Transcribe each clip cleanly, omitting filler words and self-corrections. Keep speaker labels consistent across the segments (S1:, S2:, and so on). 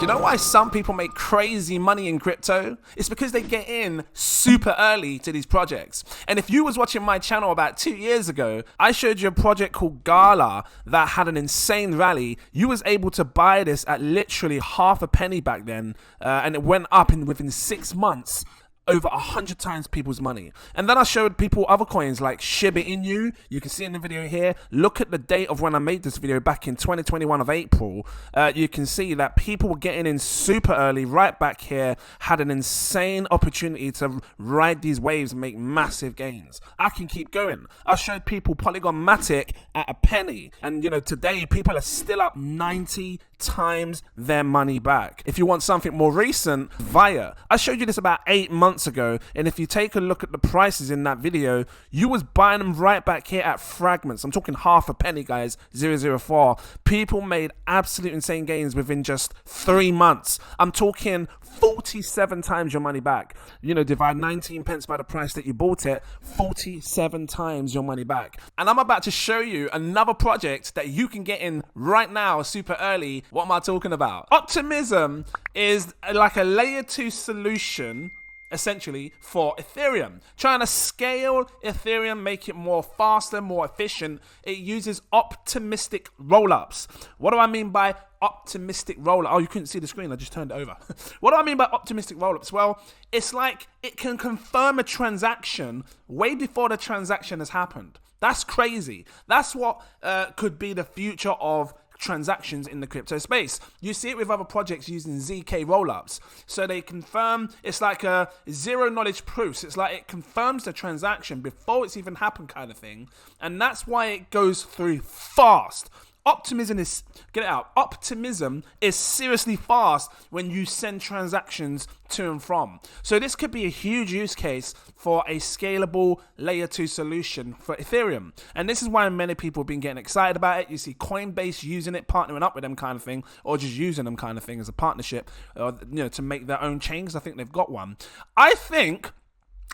S1: you know why some people make crazy money in crypto? It's because they get in super early to these projects. And if you was watching my channel about 2 years ago, I showed you a project called Gala that had an insane rally. You was able to buy this at literally half a penny back then, and it went up within 6 months. Over 100 times people's money. And then I showed people other coins like Shiba Inu. You can see in the video here. Look at the date of when I made this video back in 2021 of April. You can see that people were getting in super early right back here, had an insane opportunity to ride these waves and make massive gains. I can keep going. I showed people Polygon Matic at a penny. And you know, today people are still up 90 times their money back. If you want something more recent, VIA. I showed you this about 8 months ago, and if you take a look at the prices in that video, you was buying them right back here at fragments. I'm talking half a penny, guys. 0.04. People made absolute insane gains within just 3 months. I'm talking 47 times your money back. You know, divide 19 pence by the price that you bought it, 47 times your money back. And I'm about to show you another project that you can get in right now, super early. What am I talking about? Optimism is like a layer 2 solution essentially for Ethereum, trying to scale Ethereum, make it more faster, more efficient. It uses optimistic rollups. What do I mean by optimistic rollup? Oh, you couldn't see the screen, I just turned it over. What do I mean by optimistic rollups? Well, it's like it can confirm a transaction way before the transaction has happened. That's crazy. That's what could be the future of transactions in the crypto space. You see it with other projects using ZK rollups. So they confirm, it's like a zero knowledge proofs. It's like it confirms the transaction before it's even happened kind of thing. And that's why it goes through fast. Optimism is, get it out, Optimism is seriously fast when you send transactions to and from. So this could be a huge use case for a scalable layer 2 solution for Ethereum. And this is why many people have been getting excited about it. You see Coinbase using it, partnering up with them kind of thing, or just using them kind of thing as a partnership, you know, to make their own chains. I think they've got one. I think,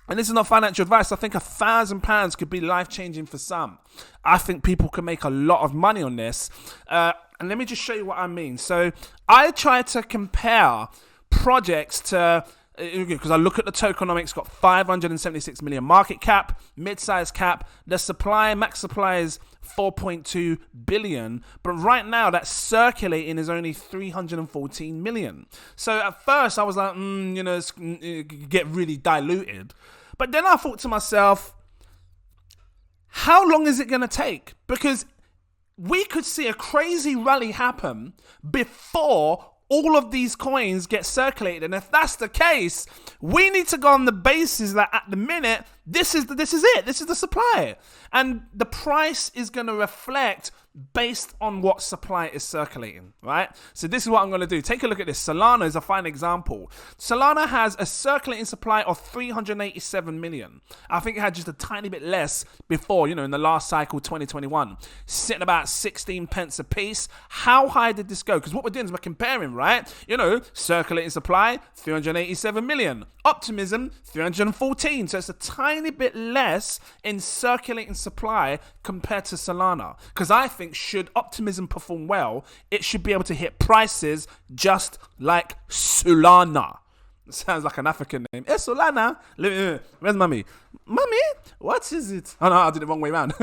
S1: and this is not financial advice, I think £1,000 could be life-changing for some. I think people can make a lot of money on this. And let me just show you what I mean. So I try to compare projects to, because I look at the tokenomics, got 576 million market cap, mid-size cap. The supply, max supply is 4.2 billion, but right now that circulating is only 314 million. So at first I was like, you know, it's get really diluted. But then I thought to myself, how long is it going to take? Because we could see a crazy rally happen before all of these coins get circulated. And if that's the case, we need to go on the basis that at the minute, this is it. This is the supply. And the price is going to reflect based on what supply is circulating, right? So this is what I'm going to do. Take a look at this. Solana is a fine example. Solana has a circulating supply of 387 million. I think it had just a tiny bit less before, you know, in the last cycle, 2021. Sitting about 16 pence a piece. How high did this go? Because what we're doing is we're comparing, right? You know, circulating supply, 387 million. Optimism, 314. So it's a tiny bit less in circulating supply compared to Solana. Because I think should Optimism perform well, it should be able to hit prices just like Solana. It sounds like an African name. Hey, Solana. Where's mommy? Mommy, what is it? Oh no, I did it the wrong way around.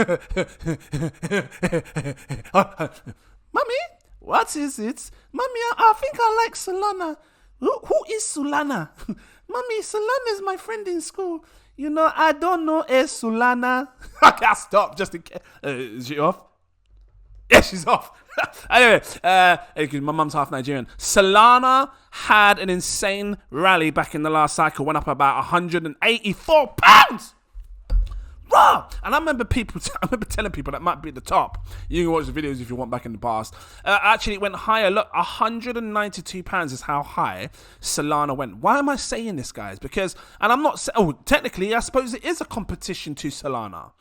S1: Mommy, what is it? Mommy, I think I like Solana. Who is Solana? Mommy, Solana is my friend in school. You know, I don't know a Solana. I can't stop just in case. Is she off? Yeah, she's off. Anyway, my mum's half Nigerian. Solana had an insane rally back in the last cycle. Went up about £184. Raw! And I remember telling people that might be at the top. You can watch the videos if you want back in the past. Actually, it went higher. Look, £192 is how high Solana went. Why am I saying this, guys? Because, and I'm not, technically, I suppose it is a competition to Solana.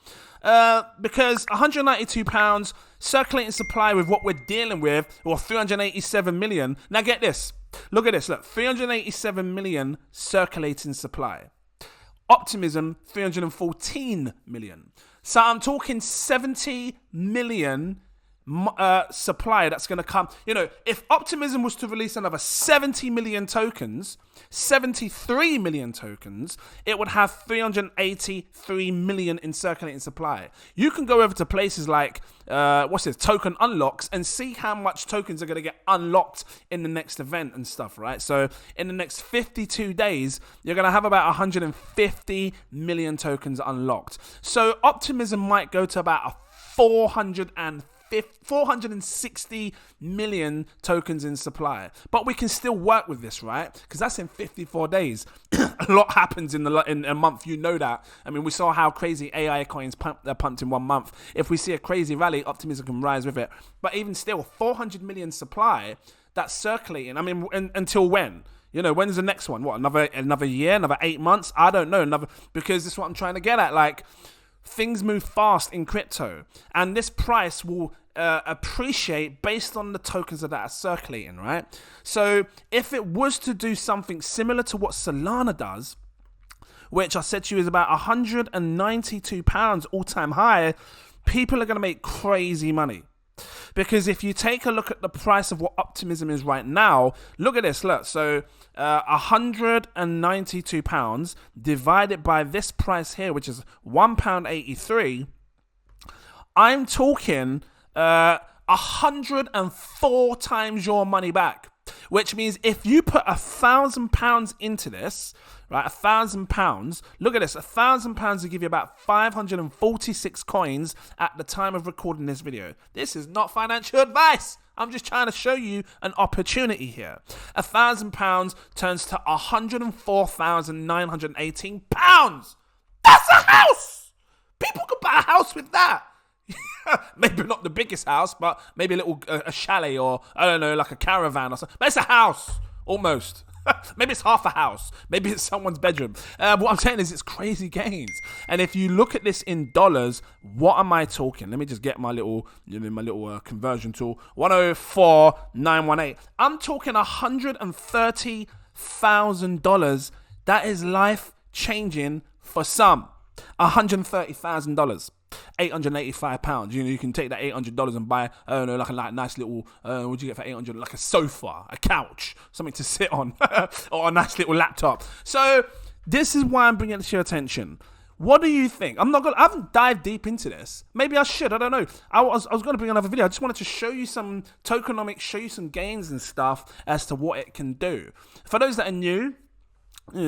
S1: Because £192 circulating supply with what we're dealing with, or 387 million. Now get this. Look at this. Look, 387 million circulating supply. Optimism, 314 million. So I'm talking 70 million supply that's going to come. If Optimism was to release another 70 million tokens, 73 million tokens, it would have 383 million in circulating supply. You can go over to places like token unlocks and see how much tokens are going to get unlocked in the next event and stuff, right? So in the next 52 days, you're going to have about 150 million tokens unlocked. So Optimism might go to about a 460 million tokens in supply. But we can still work with this, right? Because that's in 54 days. A lot happens in a month, you know that. I mean, we saw how crazy AI coins pumped in 1 month. If we see a crazy rally, Optimism can rise with it. But even still, 400 million supply that's circulating. I mean, until when? When's the next one? What, another year, another 8 months? I don't know. Because this is what I'm trying to get at. Like, things move fast in crypto, and this price will appreciate based on the tokens that are circulating, right? So if it was to do something similar to what Solana does, which I said to you is about £192 all-time high, people are going to make crazy money. Because if you take a look at the price of what Optimism is right now, look at this, look. So £192 divided by this price here, which is £1.83, I'm talking 104 times your money back. Which means if you put £1,000 into this, right, £1,000, look at this, £1,000 will give you about 546 coins at the time of recording this video. This is not financial advice. I'm just trying to show you an opportunity here. £1,000 turns to £104,918. That's a house! People could buy a house with that. Maybe not the biggest house, but maybe a chalet, or I don't know, like a caravan or something. But it's a house, almost. Maybe it's half a house. Maybe it's someone's bedroom. What I'm saying is it's crazy gains. And if you look at this in dollars, what am I talking? Let me just get my little conversion tool. 104,918. I'm talking $130,000. That is life changing for some. $130,000. £885. You can take that $800 and buy, I don't know, like a nice little, what'd you get for $800? Like a sofa, a couch, something to sit on, or a nice little laptop. So this is why I'm bringing it to your attention. What do you think? I haven't dived deep into this. Maybe I should. I don't know. I was going to bring another video. I just wanted to show you some tokenomics, show you some gains and stuff as to what it can do. For those that are new,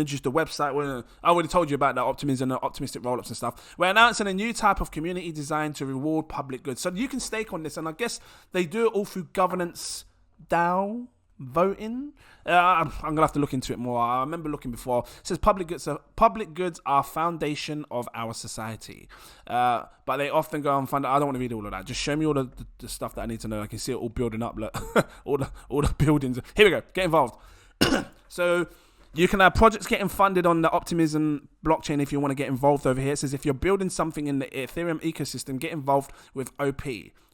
S1: just a website where I already told you about the Optimism and the optimistic roll-ups and stuff. We're announcing a new type of community designed to reward public goods. So you can stake on this, and I guess they do it all through governance DAO voting. I'm gonna have to look into it more. I remember looking before. It says public goods are foundation of our society, but they often go and find out. I don't want to read all of that. Just show me all the stuff that I need to know. I can see it all building up. Look, all the buildings. Here we go. Get involved. So you can have projects getting funded on the Optimism blockchain if you want to get involved over here. It says if you're building something in the Ethereum ecosystem, get involved with OP,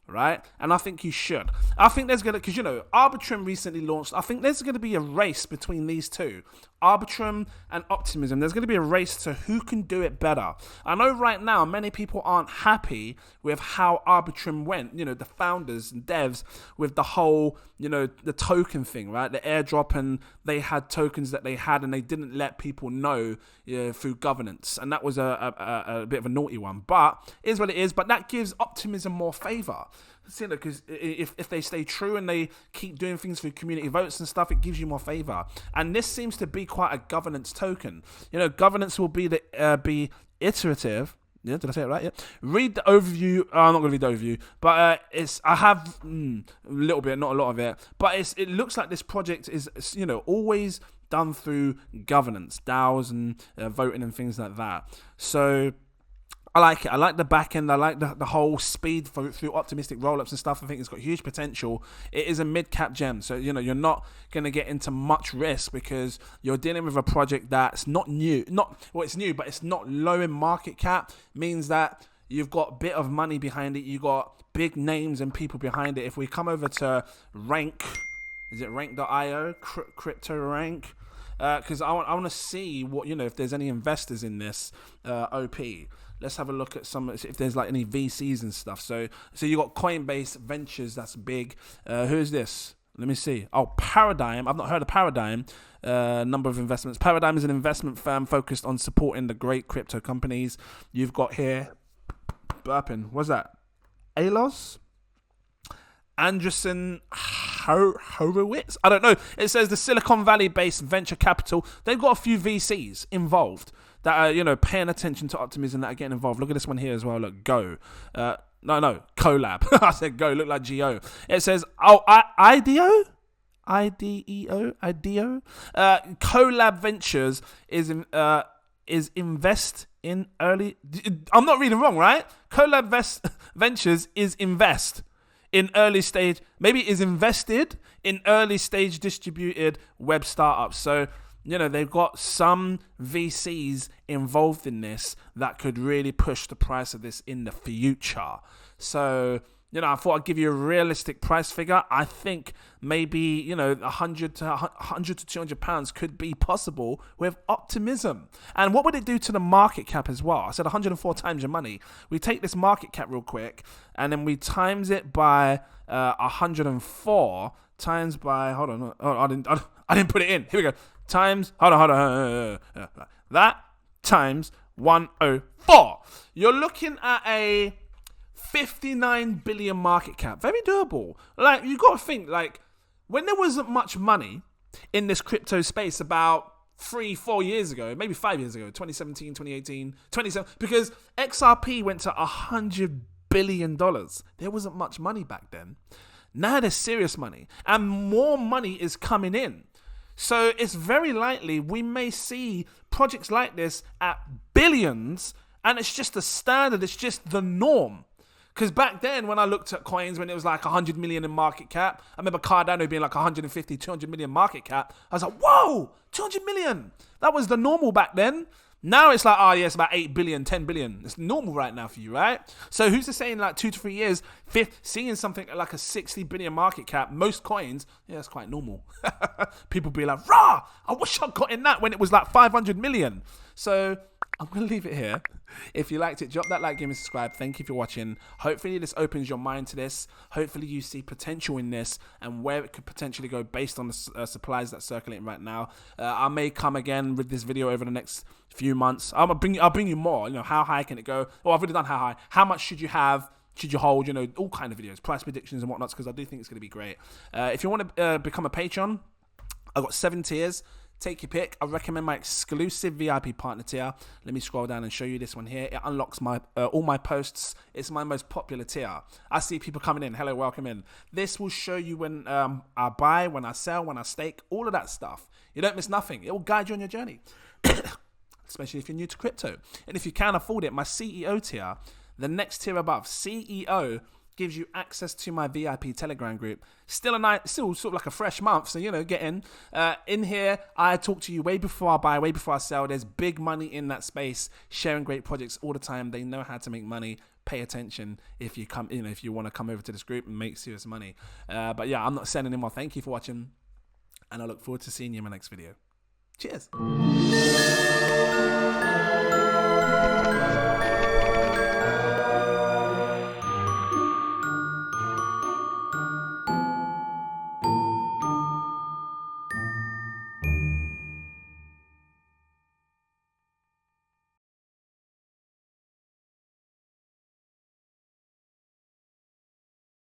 S1: right? And I think you should. I think there's going to, because, Arbitrum recently launched. I think there's going to be a race between these two, Arbitrum and Optimism. There's going to be a race to who can do it better. I know right now many people aren't happy with how Arbitrum went, the founders and devs, with the whole, the token thing, right? The airdrop, and they had tokens that they had and they didn't let people know through governance. And that was a bit of a naughty one, but it is what it is. But that gives Optimism more favor. Because if they stay true and they keep doing things through community votes and stuff, it gives you more favor. And this seems to be quite a governance token. Governance will be iterative. Yeah, did I say it right? Yeah. Read the overview. I'm not going to read the overview, but I have a little bit, not a lot of it. But it looks like this project is, always done through governance, DAOs and voting and things like that. So I like it. I like the back end. I like the whole speed through optimistic roll-ups and stuff. I think it's got huge potential. It is a mid-cap gem. So, you're not going to get into much risk because you're dealing with a project that's not new. It's new, but it's not low in market cap. Means that you've got a bit of money behind it. You got big names and people behind it. If we come over to Rank, is it rank.io? Crypto Rank. because I want to see what, if there's any investors in this OP. Let's have a look at some, if there's like any VCs and stuff. So you got Coinbase Ventures, that's big. Who is this? Let me see. Oh, Paradigm. I've not heard of Paradigm. Number of investments. Paradigm is an investment firm focused on supporting the great crypto companies. You've got here, burping. What's that? Alos? Andreessen Horowitz? I don't know. It says the Silicon Valley-based venture capital. They've got a few VCs involved that are, paying attention to Optimism, that are getting involved. Look at this one here as well. Look, Go. No, Collab. I said Go. Look like Go. It says, IDEO? IDEO? Collab Ventures is invest in early... I'm not reading wrong, right? Collab Ventures is invest in early stage, maybe is invested in early stage distributed web startups. So, they've got some VCs involved in this that could really push the price of this in the future. So, I thought I'd give you a realistic price figure. I think maybe, 100 to 200 pounds could be possible with Optimism. And what would it do to the market cap as well? I said 104 times your money. We take this market cap real quick, and then we times it by 104 times by, hold on, I didn't put it in. Here we go. Times, hold on. That times 104. You're looking at a 59 billion market cap. Very doable. Like, you got to think, like, when there wasn't much money in this crypto space about 3-4 years ago, maybe 5 years ago, 2017, 2018, 27, because XRP went to $100 billion. There wasn't much money back then. Now there's serious money, and more money is coming in. So it's very likely we may see projects like this at billions, and it's just the standard, it's just the norm. Because back then, when I looked at coins, when it was like 100 million in market cap, I remember Cardano being like 150, 200 million market cap. I was like, whoa, 200 million. That was the normal back then. Now it's like, it's about 8 billion, 10 billion. It's normal right now for you, right? So who's to say in like 2 to 3 years, seeing something like a 60 billion market cap, most coins, it's quite normal. People be like, rah, I wish I got in that when it was like 500 million. So I'm going to leave it here. If you liked it, drop that like, give me a subscribe. Thank you for watching. Hopefully this opens your mind to this. Hopefully you see potential in this and where it could potentially go based on the supplies that's circulating right now. I may come again with this video over the next few months. I'll bring you more. How high can it go? Well, I've already done how high. How much should you have? Should you hold? All kind of videos, price predictions and whatnots, because I do think it's going to be great. If you want to become a patron, I've got 7 tiers. Take your pick. I recommend my exclusive VIP partner tier. Let me scroll down and show you this one here. It unlocks my all my posts. It's my most popular tier. I see people coming in. Hello, welcome in. This will show you when I buy, when I sell, when I stake, all of that stuff. You don't miss nothing. It will guide you on your journey, especially if you're new to crypto. And if you can't afford it, my CEO tier, the next tier above, CEO, gives you access to my VIP Telegram group. Still sort of like a fresh month, so get in. In here, I talk to you way before I buy, way before I sell. There's big money in that space, sharing great projects all the time. They know how to make money. Pay attention if you come, if you want to come over to this group and make serious money. But yeah, I'm not saying anymore. Thank you for watching, and I look forward to seeing you in my next video. Cheers.